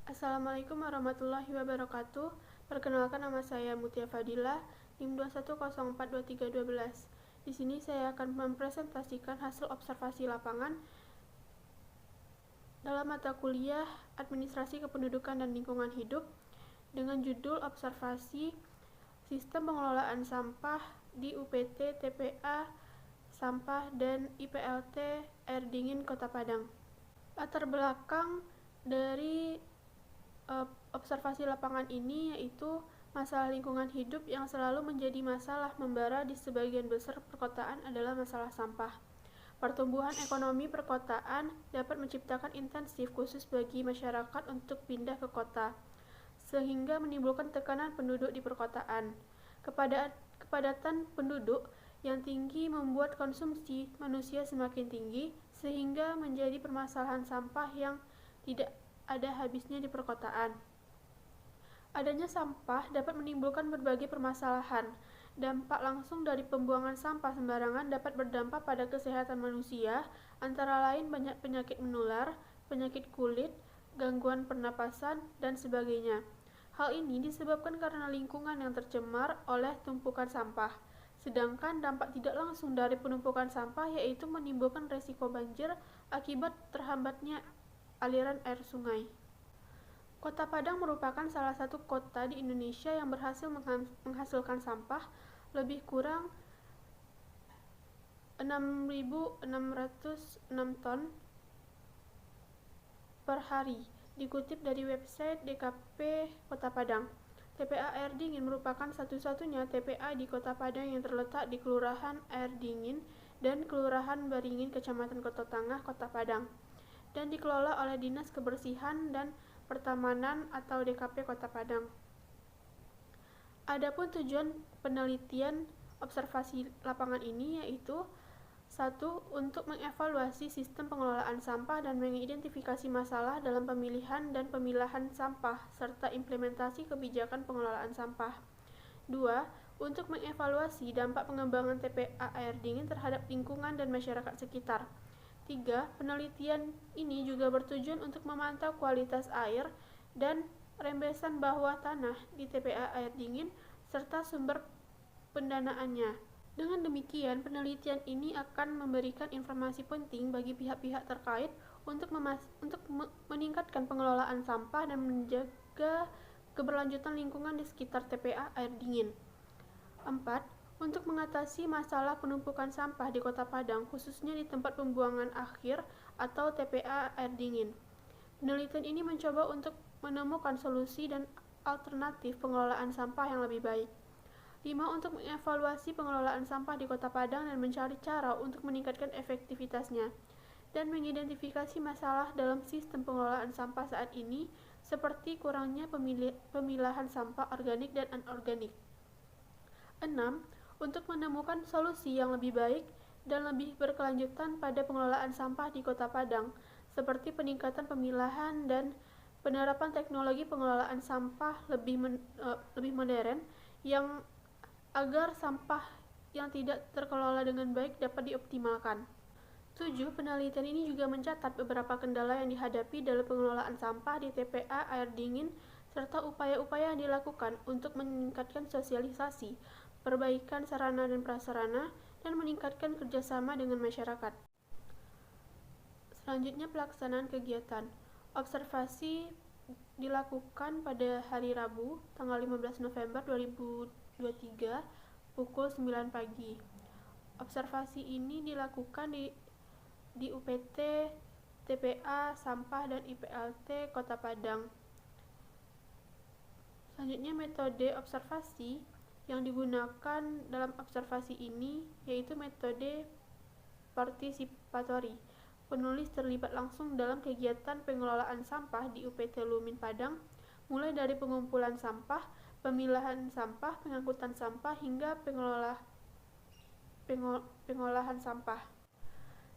Assalamualaikum warahmatullahi wabarakatuh. Perkenalkan, nama saya Mutia Fadila, NIM 21042312. Di sini saya akan mempresentasikan hasil observasi lapangan dalam mata kuliah Administrasi Kependudukan dan Lingkungan Hidup dengan judul Observasi Sistem Pengelolaan Sampah di UPT TPA Sampah dan IPLT Air Dingin Kota Padang. Latar belakang dari observasi lapangan ini yaitu masalah lingkungan hidup yang selalu menjadi masalah membara di sebagian besar perkotaan adalah masalah sampah. Pertumbuhan ekonomi perkotaan dapat menciptakan intensif khusus bagi masyarakat untuk pindah ke kota, sehingga menimbulkan tekanan penduduk di perkotaan. Kepadatan penduduk yang tinggi membuat konsumsi manusia semakin tinggi, sehingga menjadi permasalahan sampah yang tidak ada habisnya di perkotaan. Adanya sampah dapat menimbulkan berbagai permasalahan. Dampak langsung dari pembuangan sampah sembarangan dapat berdampak pada kesehatan manusia, antara lain banyak penyakit menular, penyakit kulit, gangguan pernapasan, dan sebagainya. Hal ini disebabkan karena lingkungan yang tercemar oleh tumpukan sampah. Sedangkan dampak tidak langsung dari penumpukan sampah yaitu menimbulkan resiko banjir akibat terhambatnya aliran air sungai. Kota Padang merupakan salah satu kota di Indonesia yang berhasil menghasilkan sampah lebih kurang 6.606 ton per hari, dikutip dari website DKP Kota Padang. TPA Air Dingin merupakan satu-satunya TPA di Kota Padang yang terletak di Kelurahan Air Dingin dan Kelurahan Baringin, Kecamatan Kota Tangah, Kota Padang, dan dikelola oleh Dinas Kebersihan dan Pertamanan atau DKP Kota Padang. Adapun tujuan penelitian observasi lapangan ini yaitu 1. Untuk mengevaluasi sistem pengelolaan sampah dan mengidentifikasi masalah dalam pemilihan dan pemilahan sampah serta implementasi kebijakan pengelolaan sampah. 2. Untuk mengevaluasi dampak pengembangan TPA air dingin terhadap lingkungan dan masyarakat sekitar. 3. Penelitian ini juga bertujuan untuk memantau kualitas air dan rembesan bawah tanah di TPA air dingin serta sumber pendanaannya. Dengan demikian, penelitian ini akan memberikan informasi penting bagi pihak-pihak terkait untuk meningkatkan pengelolaan sampah dan menjaga keberlanjutan lingkungan di sekitar TPA air dingin. 4. Untuk mengatasi masalah penumpukan sampah di Kota Padang, khususnya di tempat pembuangan akhir atau TPA air dingin. Penelitian ini mencoba untuk menemukan solusi dan alternatif pengelolaan sampah yang lebih baik. 5. Untuk mengevaluasi pengelolaan sampah di Kota Padang dan mencari cara untuk meningkatkan efektivitasnya, dan mengidentifikasi masalah dalam sistem pengelolaan sampah saat ini, seperti kurangnya pemilahan sampah organik dan anorganik. 6. Untuk menemukan solusi yang lebih baik dan lebih berkelanjutan pada pengelolaan sampah di Kota Padang, seperti peningkatan pemilahan dan penerapan teknologi pengelolaan sampah lebih modern yang agar sampah yang tidak terkelola dengan baik dapat dioptimalkan. 7. Penelitian ini juga mencatat beberapa kendala yang dihadapi dalam pengelolaan sampah di TPA air dingin serta upaya-upaya yang dilakukan untuk meningkatkan sosialisasi, perbaikan sarana dan prasarana, dan meningkatkan kerjasama dengan masyarakat. Selanjutnya, pelaksanaan kegiatan. Observasi dilakukan pada hari Rabu, tanggal 15 November 2023, pukul 9 pagi. Observasi ini dilakukan di UPT, TPA, Sampah, dan IPLT Kota Padang. Selanjutnya, metode observasi yang digunakan dalam observasi ini yaitu metode partisipatory. Penulis terlibat langsung dalam kegiatan pengelolaan sampah di UPT Lumin Padang, mulai dari pengumpulan sampah, pemilahan sampah, pengangkutan sampah, hingga pengolahan sampah.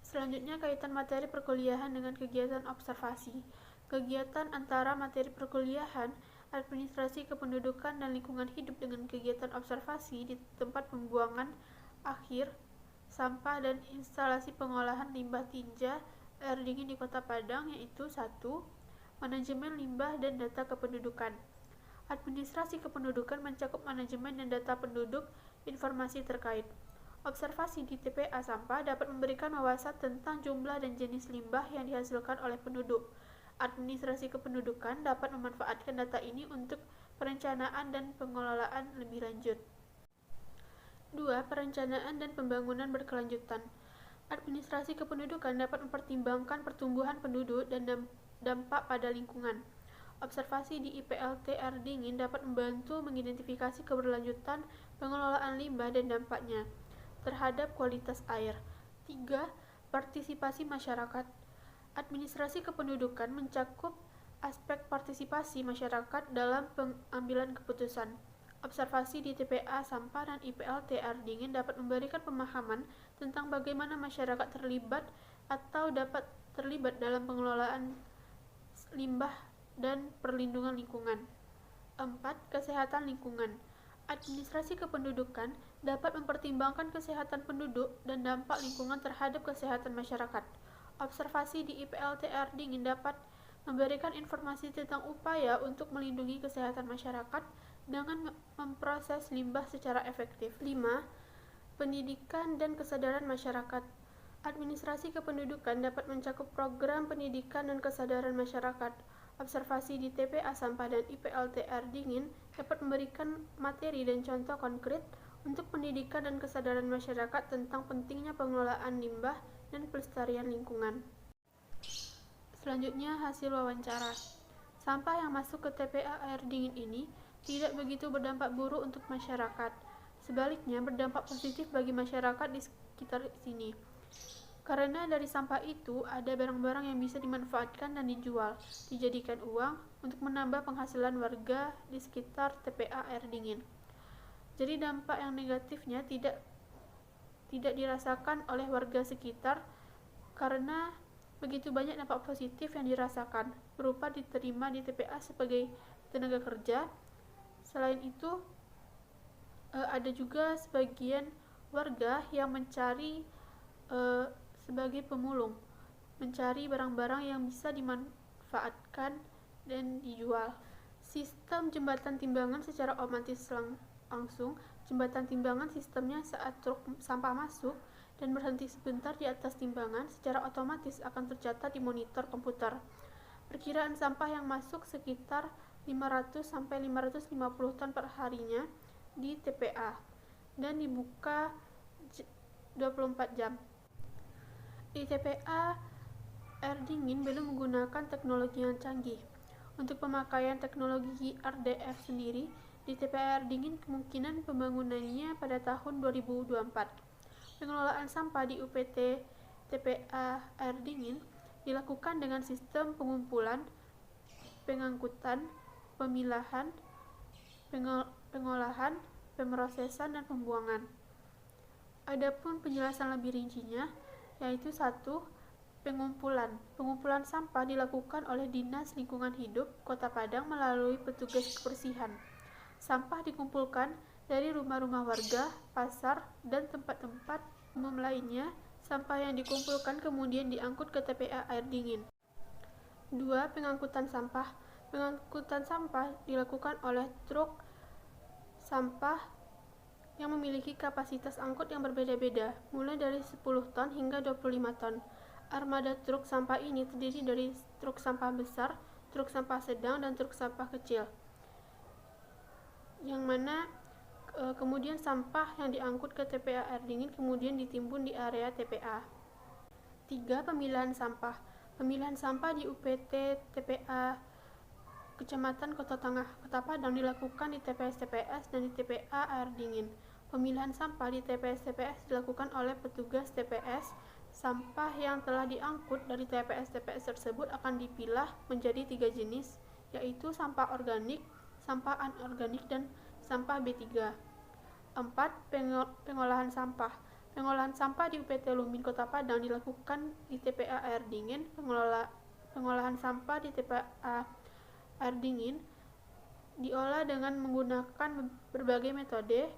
Selanjutnya, kaitan materi perkuliahan dengan kegiatan observasi. Kegiatan antara materi perkuliahan Administrasi Kependudukan dan Lingkungan Hidup dengan kegiatan observasi di tempat pembuangan akhir sampah dan instalasi pengolahan limbah tinja air dingin di Kota Padang yaitu 1. manajemen limbah dan data kependudukan. Administrasi kependudukan mencakup manajemen dan data penduduk, informasi terkait. Observasi di TPA sampah dapat memberikan wawasan tentang jumlah dan jenis limbah yang dihasilkan oleh penduduk. Administrasi kependudukan dapat memanfaatkan data ini untuk perencanaan dan pengelolaan lebih lanjut. 2. Perencanaan dan pembangunan berkelanjutan. Administrasi kependudukan dapat mempertimbangkan pertumbuhan penduduk dan dampak pada lingkungan. Observasi di IPLT air dingin dapat membantu mengidentifikasi keberlanjutan pengelolaan limbah dan dampaknya terhadap kualitas air. 3. Partisipasi masyarakat. Administrasi kependudukan mencakup aspek partisipasi masyarakat dalam pengambilan keputusan. Observasi di TPA sampah dan IPLT air dingin dapat memberikan pemahaman tentang bagaimana masyarakat terlibat atau dapat terlibat dalam pengelolaan limbah dan perlindungan lingkungan. 4. Kesehatan lingkungan. Administrasi kependudukan dapat mempertimbangkan kesehatan penduduk dan dampak lingkungan terhadap kesehatan masyarakat. Observasi di IPLT air dingin dapat memberikan informasi tentang upaya untuk melindungi kesehatan masyarakat dengan memproses limbah secara efektif. 5. Pendidikan dan kesadaran masyarakat. Administrasi kependudukan dapat mencakup program pendidikan dan kesadaran masyarakat. Observasi di TPA sampah dan IPLT air dingin dapat memberikan materi dan contoh konkret untuk pendidikan dan kesadaran masyarakat tentang pentingnya pengelolaan limbah dan pelestarian lingkungan. Selanjutnya, hasil wawancara. Sampah yang masuk ke TPA air dingin ini tidak begitu berdampak buruk untuk masyarakat. Sebaliknya, berdampak positif bagi masyarakat di sekitar sini. Karena dari sampah itu ada barang-barang yang bisa dimanfaatkan dan dijual, dijadikan uang untuk menambah penghasilan warga di sekitar TPA air dingin. Jadi dampak yang negatifnya tidak dirasakan oleh warga sekitar karena begitu banyak dampak positif yang dirasakan berupa diterima di TPA sebagai tenaga kerja. Selain itu ada juga sebagian warga yang mencari sebagai pemulung, mencari barang-barang yang bisa dimanfaatkan dan dijual. Sistem jembatan timbangan secara otomatis langsung. Jembatan timbangan sistemnya saat truk sampah masuk dan berhenti sebentar di atas timbangan secara otomatis akan tercatat di monitor komputer. Perkiraan sampah yang masuk sekitar 500 sampai 550 ton per harinya di TPA dan dibuka 24 jam. Di TPA air dingin belum menggunakan teknologi yang canggih. Untuk pemakaian teknologi RDF sendiri di TPA air dingin kemungkinan pembangunannya pada tahun 2024. Pengelolaan sampah di UPT TPA air dingin dilakukan dengan sistem pengumpulan, pengangkutan, pemilahan, pengolahan, pemrosesan, dan pembuangan. Adapun penjelasan lebih rincinya, yaitu 1. Pengumpulan sampah dilakukan oleh Dinas Lingkungan Hidup Kota Padang melalui petugas kebersihan. Sampah dikumpulkan dari rumah-rumah warga, pasar, dan tempat-tempat umum lainnya. Sampah yang dikumpulkan kemudian diangkut ke TPA air dingin. 2. Pengangkutan sampah. Pengangkutan sampah dilakukan oleh truk sampah yang memiliki kapasitas angkut yang berbeda-beda, mulai dari 10 ton hingga 25 ton. Armada truk sampah ini terdiri dari truk sampah besar, truk sampah sedang, dan truk sampah kecil. Yang mana kemudian sampah yang diangkut ke TPA air dingin kemudian ditimbun di area TPA. 3. Pemilahan sampah. Pemilahan sampah di UPT TPA Kecamatan Kota Tengah, Kota Padang dilakukan di TPS-TPS dan di TPA air dingin. Pemilahan sampah di TPS-TPS dilakukan oleh petugas TPS. Sampah yang telah diangkut dari TPS-TPS tersebut akan dipilah menjadi 3 jenis, yaitu sampah organik, sampah anorganik, dan sampah B3. 4. Pengolahan sampah. Pengolahan sampah di UPT Lumbin Kota Padang dilakukan di TPA air dingin. Pengolahan sampah di TPA air dingin diolah dengan menggunakan berbagai metode.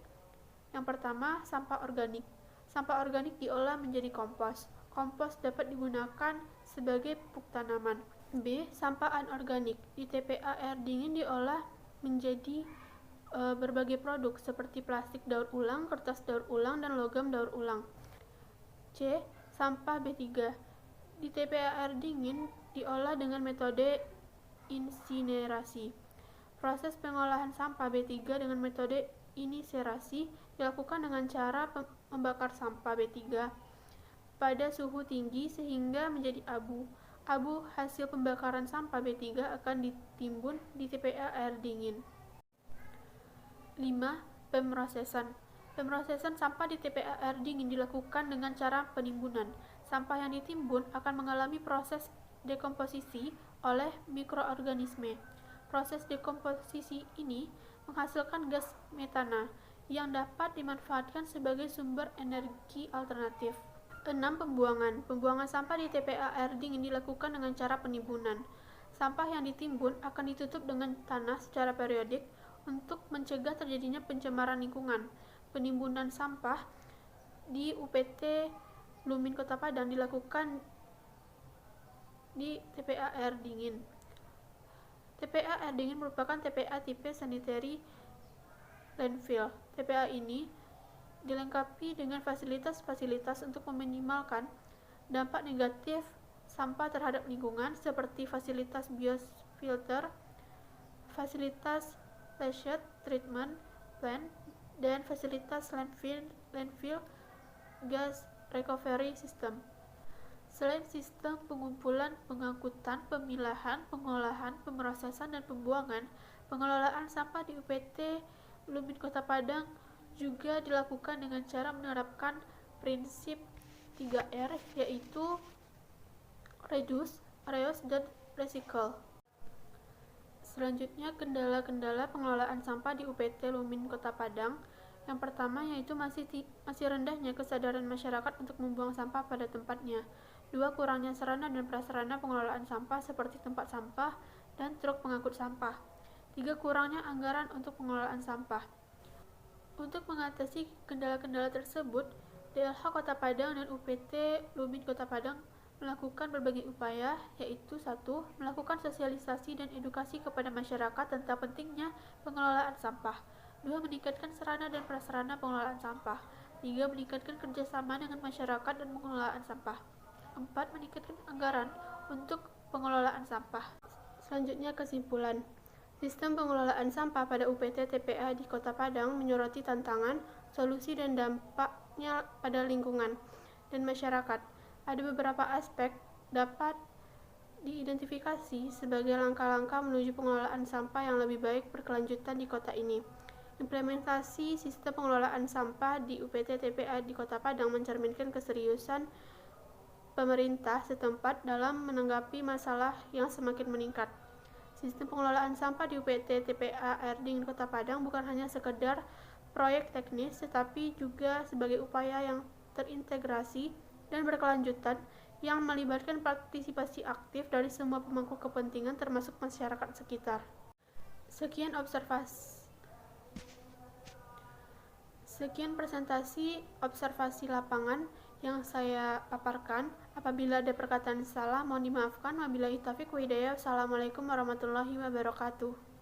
Yang pertama, sampah organik. Sampah organik diolah menjadi kompos. Kompos dapat digunakan sebagai pupuk tanaman. B. Sampah anorganik. Di TPA air dingin diolah menjadi berbagai produk seperti plastik daur ulang, kertas daur ulang, dan logam daur ulang. C. Sampah B3. Di TPA air dingin diolah dengan metode insinerasi. Proses pengolahan sampah B3 dengan metode insinerasi dilakukan dengan cara membakar sampah B3 pada suhu tinggi sehingga menjadi abu. Abu hasil pembakaran sampah B3 akan ditimbun di TPA air dingin. 5. Pemrosesan. Pemrosesan sampah di TPA air dingin dilakukan dengan cara penimbunan. Sampah yang ditimbun akan mengalami proses dekomposisi oleh mikroorganisme. Proses dekomposisi ini menghasilkan gas metana yang dapat dimanfaatkan sebagai sumber energi alternatif. 6. Pembuangan. Pembuangan sampah di TPA air dingin dilakukan dengan cara penimbunan. Sampah yang ditimbun akan ditutup dengan tanah secara periodik untuk mencegah terjadinya pencemaran lingkungan. Penimbunan sampah di UPT Lumin Kota Padang dilakukan di TPA air dingin. TPA air dingin merupakan TPA tipe sanitary landfill. TPA ini dilengkapi dengan fasilitas-fasilitas untuk meminimalkan dampak negatif sampah terhadap lingkungan seperti fasilitas biofilter, fasilitas waste treatment plant, dan fasilitas landfill gas recovery system. Selain sistem pengumpulan, pengangkutan, pemilahan, pengolahan, pemrosesan, dan pembuangan, pengelolaan sampah di UPT Lumin Kota Padang juga dilakukan dengan cara menerapkan prinsip 3R, yaitu reduce, reuse, dan recycle. Selanjutnya, kendala-kendala pengelolaan sampah di UPT Lumin Kota Padang. Yang pertama yaitu masih rendahnya kesadaran masyarakat untuk membuang sampah pada tempatnya. 2. Kurangnya sarana dan prasarana pengelolaan sampah seperti tempat sampah dan truk pengangkut sampah. 3. Kurangnya anggaran untuk pengelolaan sampah. Untuk mengatasi kendala-kendala tersebut, DLH Kota Padang dan UPT Lumin Kota Padang melakukan berbagai upaya, yaitu 1. Melakukan sosialisasi dan edukasi kepada masyarakat tentang pentingnya pengelolaan sampah. 2. Meningkatkan sarana dan prasarana pengelolaan sampah. 3. Meningkatkan kerjasama dengan masyarakat dan pengelolaan sampah. 4. Meningkatkan anggaran untuk pengelolaan sampah. Selanjutnya, kesimpulan. Sistem pengelolaan sampah pada UPT TPA di Kota Padang menyoroti tantangan, solusi, dan dampaknya pada lingkungan dan masyarakat. Ada beberapa aspek dapat diidentifikasi sebagai langkah-langkah menuju pengelolaan sampah yang lebih baik berkelanjutan di kota ini. Implementasi sistem pengelolaan sampah di UPT TPA di Kota Padang mencerminkan keseriusan pemerintah setempat dalam menanggapi masalah yang semakin meningkat. Sistem pengelolaan sampah di UPT TPA air dingin Kota Padang bukan hanya sekedar proyek teknis, tetapi juga sebagai upaya yang terintegrasi dan berkelanjutan yang melibatkan partisipasi aktif dari semua pemangku kepentingan termasuk masyarakat sekitar. Sekian presentasi observasi lapangan yang saya paparkan. Apabila ada perkataan salah, mohon dimaafkan. Wabillahi taufiq wa hidayah. Wassalamualaikum warahmatullahi wabarakatuh.